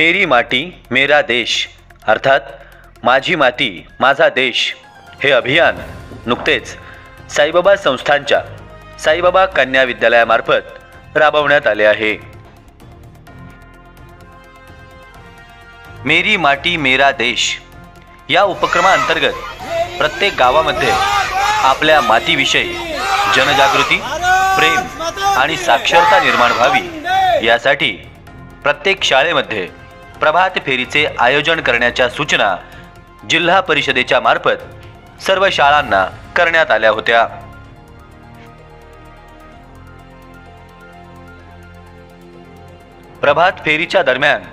मेरी माटी मेरा देश अर्थात माझी माती माझा देश हे अभियान नुकतेच साईबाबा संस्थानच्या साईबाबा कन्या विद्यालयामार्फत राबवण्यात आले आहे। मेरी माटी मेरा देश या उपक्रमाअंतर्गत प्रत्येक गावामध्ये आपल्या मातीविषयी जनजागृती, प्रेम आणि साक्षरता निर्माण व्हावी यासाठी प्रत्येक शाळेमध्ये प्रभात फेरीचे आयोजन करण्याच्या सूचना जिल्हा परिषदेच्या मार्फत सर्व शाळांना करण्यात आल्या होत्या। प्रभात फेरीच्या दरम्यान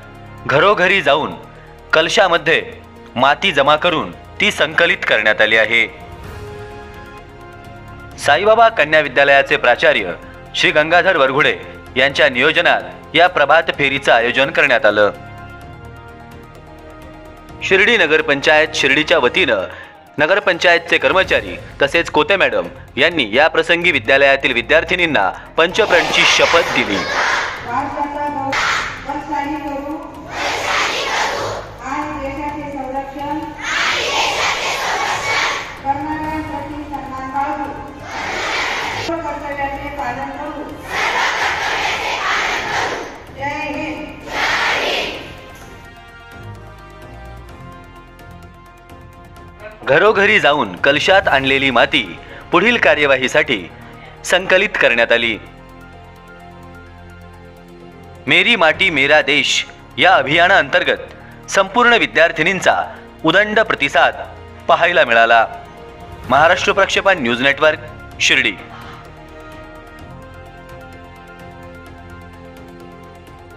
घरोघरी जाऊन कलशामध्ये माती जमा करून ती संकलित करण्यात आली आहे। साईबाबा कन्या विद्यालयाचे प्राचार्य श्री गंगाधर वरघुडे यांच्या नियोजनात या प्रभात फेरीचं आयोजन करण्यात आलं। शिर्डी नगरपंचायत शिर्डीच्या वतीनं नगरपंचायतचे कर्मचारी तसेच कोते मॅडम यांनी या प्रसंगी विद्यालयातील विद्यार्थिनींना पंचप्रणची शपथ दिली। घरोघरी जाऊन कलशात आणलेली माती पुढील कार्यवाहीसाठी संकलित करण्यात आली। मेरी माटी मेरा देश या अभियानाअंतर्गत संपूर्ण विद्यार्थिनींचा उदंड प्रतिसाद पाहायला मिळाला। महाराष्ट्र प्रक्षेपण न्यूज नेटवर्क शिर्डी।